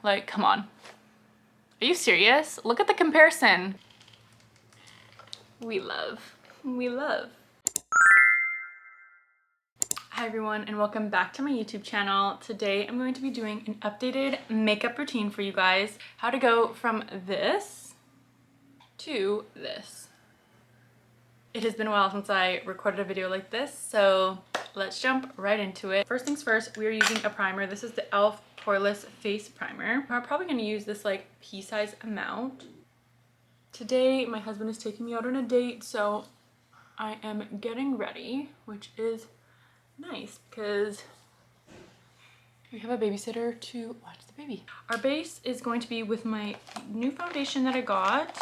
Like, come on. Are you serious? Look at the comparison. We love. We love. Hi everyone and welcome back to my YouTube channel. Today I'm going to be doing an updated makeup routine for you guys. How to go from this to this. It has been a while since I recorded a video like this, so let's jump right into it. First things first, we are using a primer. This is the e.l.f. Poreless Face Primer. I'm probably going to use this like pea-size amount. Today my husband is taking me out on a date, so I am getting ready, which is nice because we have a babysitter to watch the baby. Our base is going to be with my new foundation that I got.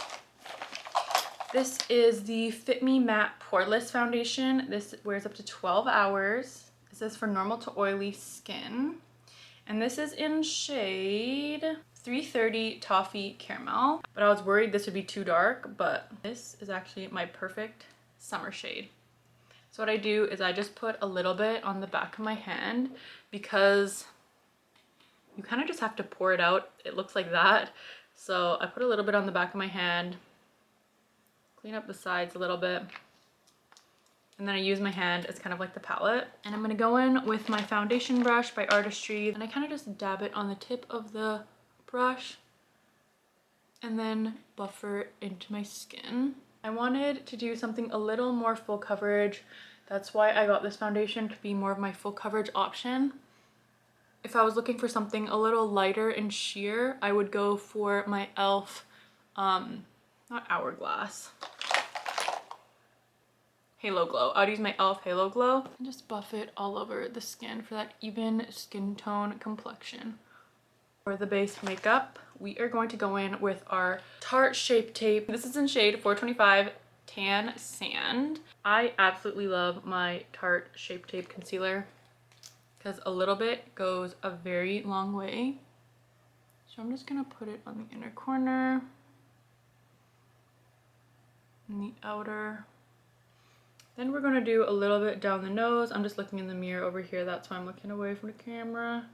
This is the Fit Me Matte Poreless Foundation. This wears up to 12 hours. This is for normal to oily skin. And this is in shade 330 Toffee Caramel. But I was worried this would be too dark, but this is actually my perfect summer shade. So what I do is I just put a little bit on the back of my hand because you kind of just have to pour it out. It looks like that. So I put a little bit on the back of my hand, clean up the sides a little bit, and then I use my hand as kind of like the palette. And I'm going to go in with my foundation brush by Artistry, and I kind of just dab it on the tip of the brush and then buffer it into my skin. I wanted to do something a little more full coverage. That's why I got this foundation, to be more of my full coverage option. If I was looking for something a little lighter and sheer, I would go for my e.l.f. Not Hourglass, Halo Glow. I would use my e.l.f. Halo Glow and just buff it all over the skin for that even skin tone complexion. For the base makeup, we are going to go in with our Tarte Shape Tape. This is in shade 425 Tan Sand. I absolutely love my Tarte Shape Tape concealer because a little bit goes a very long way. So I'm just gonna put it on the inner corner and the outer. Then we're gonna do a little bit down the nose. I'm just looking in the mirror over here. That's why I'm looking away from the camera.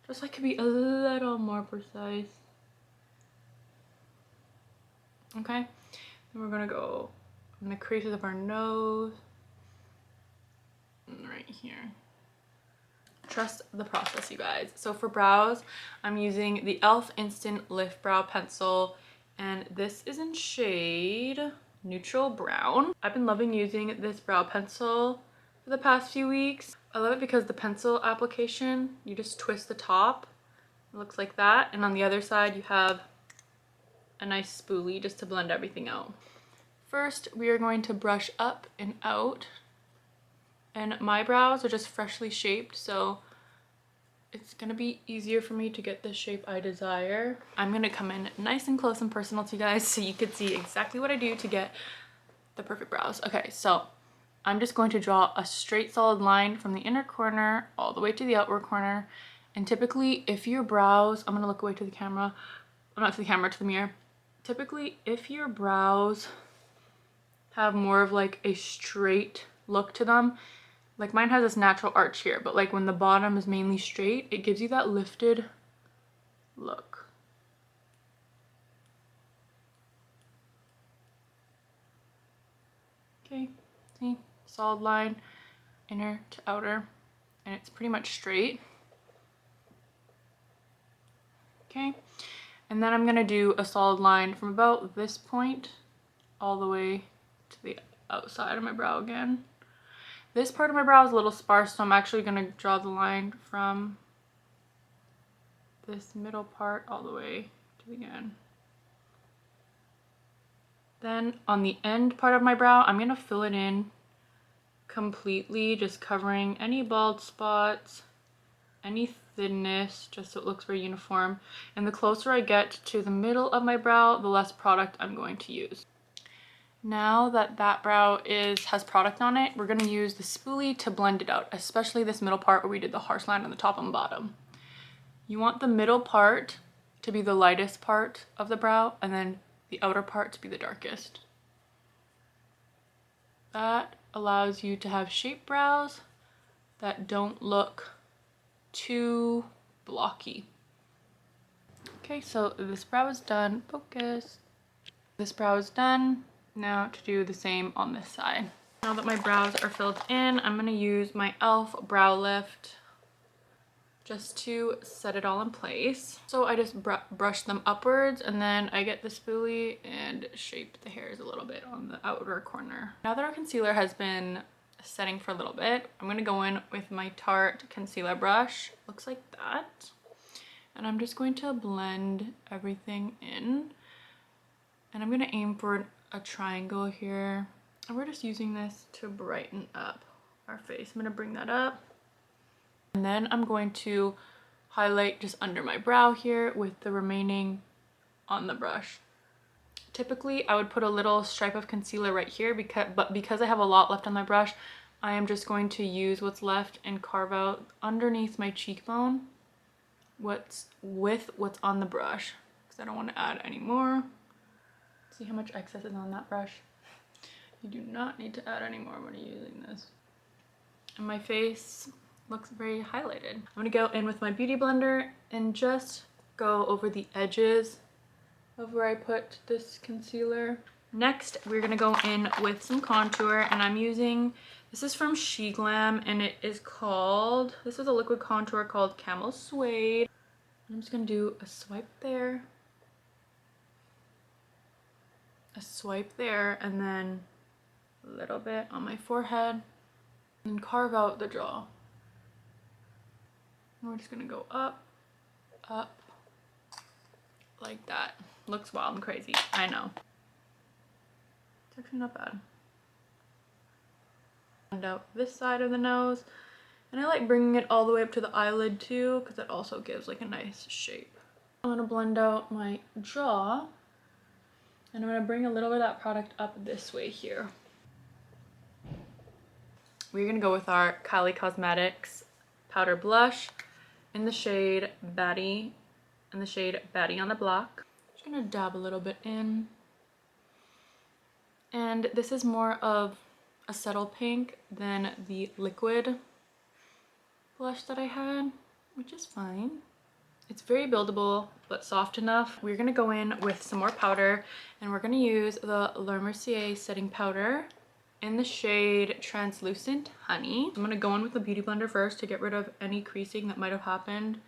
Just so I could be a little more precise. Okay, then we're gonna go in the creases of our nose and right here. Trust the process, you guys. So for brows, I'm using the e.l.f. Instant Lift Brow Pencil, and this is in shade Neutral Brown. I've been loving using this brow pencil for the past few weeks. I love it because the pencil application, you just twist the top. It looks like that. And on the other side, you have a nice spoolie just to blend everything out. First, we are going to brush up and out. And my brows are just freshly shaped, so it's gonna be easier for me to get the shape I desire. I'm gonna come in nice and close and personal to you guys so you could see exactly what I do to get the perfect brows. Okay, so I'm just going to draw a straight solid line from the inner corner all the way to the outward corner. And typically, if your brows, I'm gonna look away to the camera, not to the camera, to the mirror. Typically, if your brows have more of like a straight look to them, like mine has this natural arch here, but like when the bottom is mainly straight, it gives you that lifted look. Okay, see, solid line, inner to outer, and it's pretty much straight. Okay, and then I'm gonna do a solid line from about this point all the way to the outside of my brow again. This part of my brow is a little sparse, so I'm actually gonna draw the line from this middle part all the way to the end. Then on the end part of my brow, I'm gonna fill it in completely, just covering any bald spots, any thinness, just so it looks very uniform. And the closer I get to the middle of my brow, the less product I'm going to use. Now that that brow has product on it, we're gonna use the spoolie to blend it out, especially this middle part where we did the harsh line on the top and bottom. You want the middle part to be the lightest part of the brow, and then the outer part to be the darkest. That allows you to have shaped brows that don't look too blocky. Okay, so this brow is done. Focus. This brow is done. Now to do the same on this side. Now that my brows are filled in, I'm going to use my e.l.f. brow lift just to set it all in place. So I just brush them upwards, and then I get the spoolie and shape the hairs a little bit on the outer corner. Now that our concealer has been setting for a little bit, I'm going to go in with my Tarte concealer brush. Looks like that. And I'm just going to blend everything in. And I'm going to aim for a triangle here. And we're just using this to brighten up our face. I'm going to bring that up. And then I'm going to highlight just under my brow here with the remaining on the brush. Typically, I would put a little stripe of concealer right here, but because I have a lot left on my brush, I am just going to use what's left and carve out underneath my cheekbone what's on the brush, because I don't want to add any more. See how much excess is on that brush? You do not need to add any more when you're using this. And my face looks very highlighted. I'm gonna go in with my beauty blender and just go over the edges of where I put this concealer. Next, we're gonna go in with some contour, and I'm using, this is from Glam, and it is called, this is a liquid contour called Camel Suede. I'm just gonna do a swipe there, and then a little bit on my forehead, and carve out the jaw. And we're just gonna go up, like that. Looks wild and crazy, I know. It's actually not bad. Blend out this side of the nose, and I like bringing it all the way up to the eyelid too, because it also gives like a nice shape. I'm gonna blend out my jaw, and I'm gonna bring a little bit of that product up this way here. We're gonna go with our Kylie Cosmetics powder blush in the shade Baddie, on the Block. Just gonna dab a little bit in. And this is more of a subtle pink than the liquid blush that I had, which is fine. It's very buildable, but soft enough. We're gonna go in with some more powder, and we're gonna use the Le Mercier setting powder in the shade Translucent Honey. I'm gonna go in with the beauty blender first to get rid of any creasing that might have happened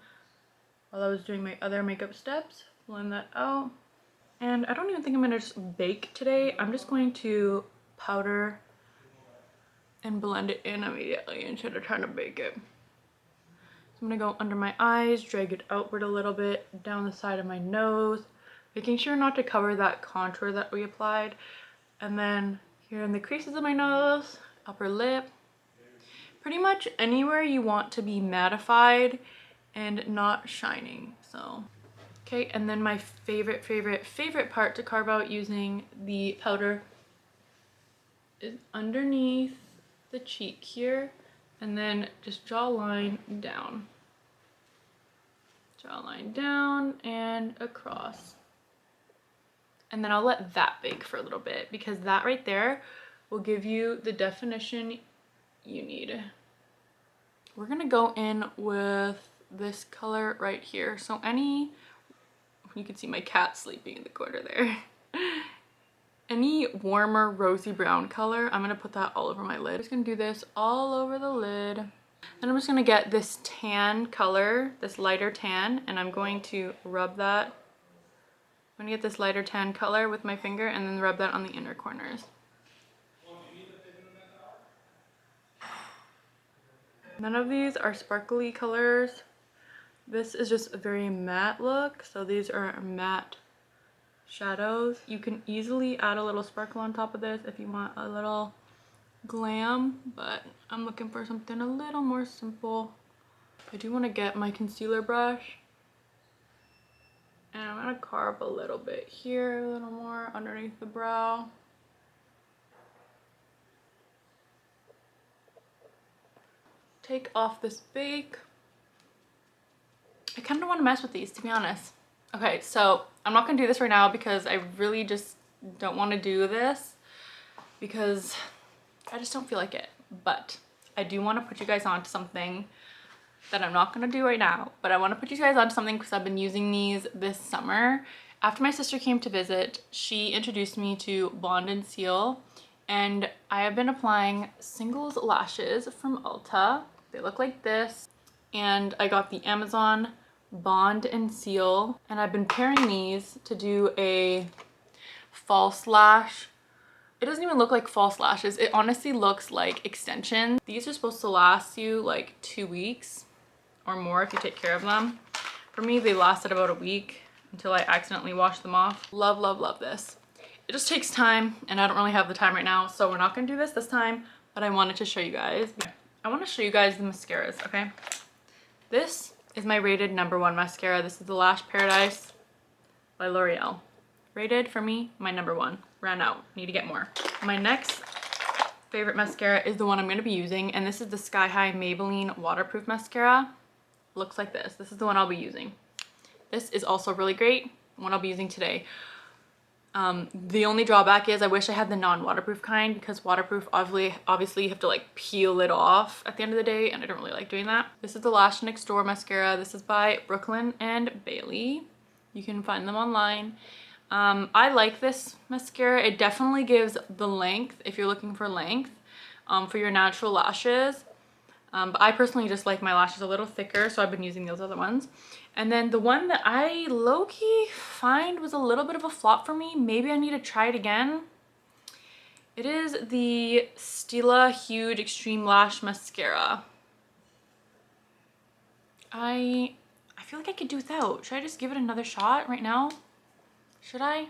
while I was doing my other makeup steps. Blend that out. And I don't even think I'm gonna just bake today. I'm just going to powder and blend it in immediately instead of trying to bake it. So I'm gonna go under my eyes, drag it outward a little bit, down the side of my nose, making sure not to cover that contour that we applied. And then here in the creases of my nose, upper lip, pretty much anywhere you want to be mattified and not shining. So, okay, and then my favorite part to carve out using the powder is underneath the cheek here, and then just jawline down. Jawline down and across. And then I'll let that bake for a little bit, because that right there will give you the definition you need. We're gonna go in with this color right here. So you can see my cat sleeping in the corner there. Any warmer rosy brown color, I'm gonna put that all over my lid. I'm just gonna do this all over the lid. Then I'm just gonna get this tan color, this lighter tan, and I'm going to rub that. I'm gonna get this lighter tan color with my finger and then rub that on the inner corners. None of these are sparkly colors. This is just a very matte look, so these are matte shadows. You can easily add a little sparkle on top of this if you want a little glam, but I'm looking for something a little more simple. I do want to get my concealer brush, and I'm going to carve a little bit here, a little more underneath the brow. Take off this bake. I kind of don't want to mess with these, to be honest. Okay, so I'm not gonna do this right now because I really just don't want to do this because I just don't feel like it. But I do want to put you guys on to something that I'm not gonna do right now, but I want to put you guys on something because I've been using these this summer. After my sister came to visit, she introduced me to Bond and Seal, and I have been applying Singles lashes from Ulta. They look like this, and I got the Amazon Bond and Seal, and I've been pairing these to do a false lash. It doesn't even look like false lashes. It honestly looks like extensions. These are supposed to last you like 2 weeks or more if you take care of them. For me, they lasted about a week until I accidentally washed them off. Love, love, love this. It just takes time and I don't really have the time right now, so we're not gonna do this time, but I wanted to show you guys. I wanna show you guys the mascaras, okay? This is my rated #1 mascara. This is the Lash Paradise by L'Oreal. Rated for me, my #1. Ran out, need to get more. My next favorite mascara is the one I'm gonna be using, and this is the Sky High Maybelline Waterproof Mascara. Looks like this. This is the one I'll be using. This is also really great, one I'll be using today. The only drawback is I wish I had the non-waterproof kind, because waterproof obviously you have to like peel it off at the end of the day, and I don't really like doing that. This is the Lash Next Door mascara. This is by Brooklyn and Bailey. You can find them online. I like this mascara. It definitely gives the length if you're looking for length for your natural lashes. But I personally just like my lashes a little thicker, so I've been using those other ones. And then the one that I low-key find was a little bit of a flop for me, maybe I need to try it again. It is the Stila Huge Extreme Lash Mascara. I feel like I could do without. Should I just give it another shot right now? Should I?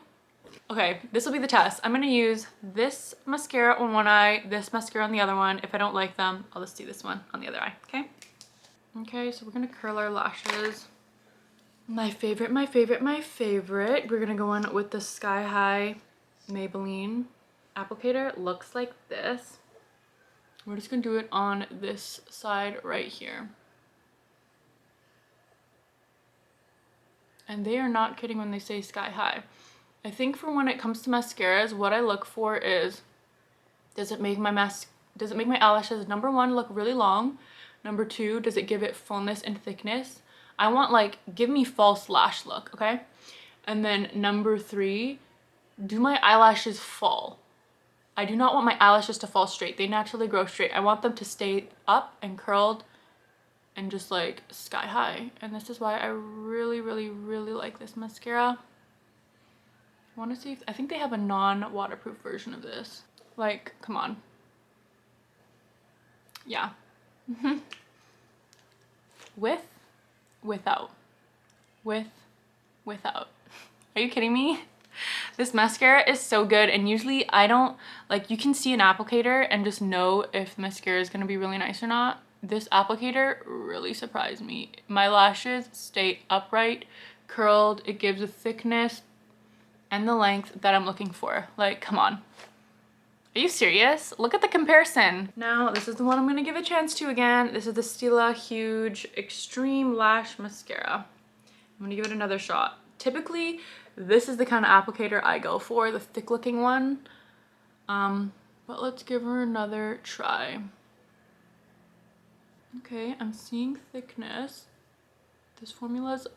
Okay, this will be the test. I'm gonna use this mascara on one eye, this mascara on the other one. If I don't like them, I'll just do this one on the other eye, okay? Okay, so we're gonna curl our lashes. My favorite, my favorite, my favorite. We're gonna go in with the Sky High Maybelline applicator. It looks like this. We're just gonna do it on this side right here. And they are not kidding when they say Sky High. I think for when it comes to mascaras, what I look for is, does it make my eyelashes, #1, look really long? #2, does it give it fullness and thickness? I want like, give me false lash look, okay? And then #3, do my eyelashes fall? I do not want my eyelashes to fall straight. They naturally grow straight. I want them to stay up and curled and just like sky high. And this is why I really, really, really like this mascara. I want to see if, I think they have a non-waterproof version of this. Like, come on. Yeah. With, without. With, without. Are you kidding me? This mascara is so good, and usually I don't, like, you can see an applicator and just know if mascara is going to be really nice or not. This applicator really surprised me. My lashes stay upright, curled, it gives a thickness and the length that I'm looking for. Like, come on. Are you serious? Look at the comparison. Now, this is the one I'm gonna give a chance to again. This is the Stila Huge Extreme Lash Mascara. I'm gonna give it another shot. Typically, this is the kind of applicator I go for, the thick looking one. But let's give her another try. Okay, I'm seeing thickness. This formula's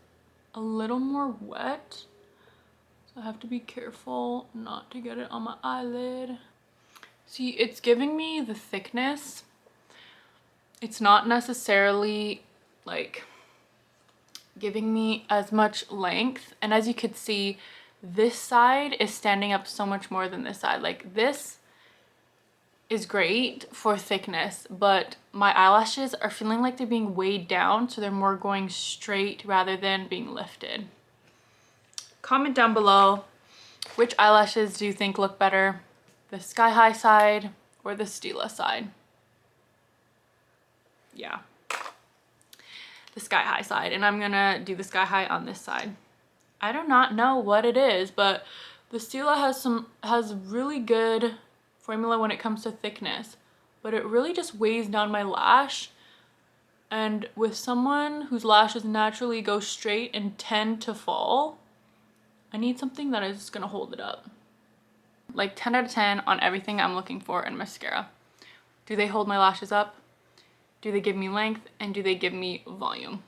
a little more wet, so I have to be careful not to get it on my eyelid. See, it's giving me the thickness. It's not necessarily like giving me as much length. And as you could see, this side is standing up so much more than this side. Like, this is great for thickness, but my eyelashes are feeling like they're being weighed down, so they're more going straight rather than being lifted. Comment down below, which eyelashes do you think look better? The Sky High side or the Stila side? Yeah, the Sky High side, and I'm gonna do the Sky High on this side. I do not know what it is, but the Stila has really good formula when it comes to thickness, but it really just weighs down my lash. And with someone whose lashes naturally go straight and tend to fall, I need something that is just gonna hold it up. Like 10 out of 10 on everything I'm looking for in mascara. Do they hold my lashes up? do they give me length, and do they give me volume?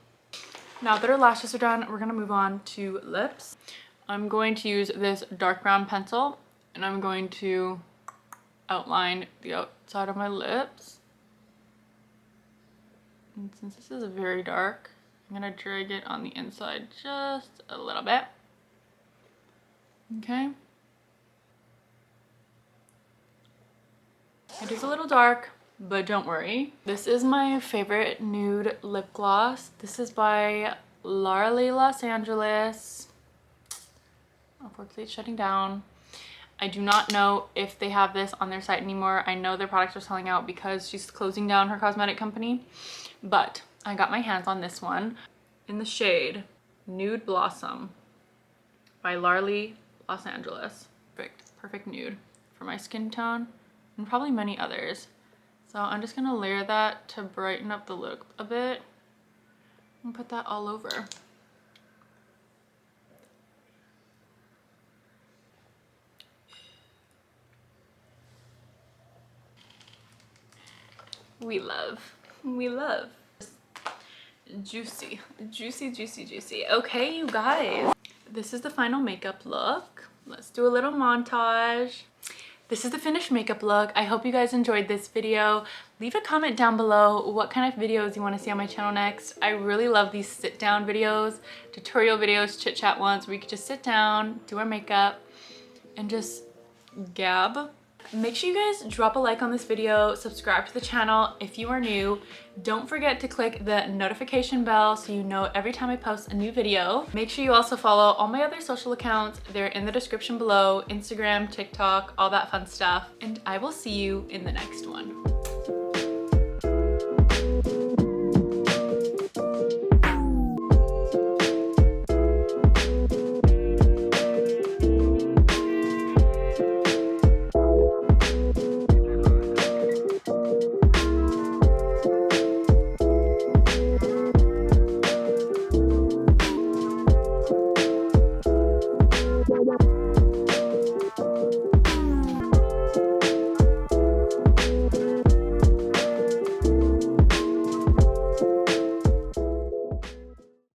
Now that our lashes are done, we're gonna move on to lips. I'm going to use this dark brown pencil and I'm going to outline the outside of my lips. And since this is very dark, I'm gonna drag it on the inside just a little bit. Okay. It is a little dark, but don't worry. This is my favorite nude lip gloss. This is by Larly Los Angeles. Unfortunately, it's shutting down. I do not know if they have this on their site anymore. I know their products are selling out because she's closing down her cosmetic company, but I got my hands on this one in the shade Nude Blossom by Larly Los Angeles. Perfect nude for my skin tone and probably many others. So I'm just gonna layer that to brighten up the look a bit and put that all over. We love. Juicy. Okay, you guys. This is the final makeup look. Let's do a little montage. This is the finished makeup look. I hope you guys enjoyed this video. Leave a comment down below what kind of videos you want to see on my channel next. I really love these sit down videos, tutorial videos, chit chat ones where you can just sit down, do our makeup, and just gab. Make sure you guys drop a like on this video, subscribe to the channel if you are new. Don't forget to click the notification bell so you know every time I post a new video. Make sure you also follow all my other social accounts. They're in the description below, Instagram, TikTok, all that fun stuff. And I will see you in the next one.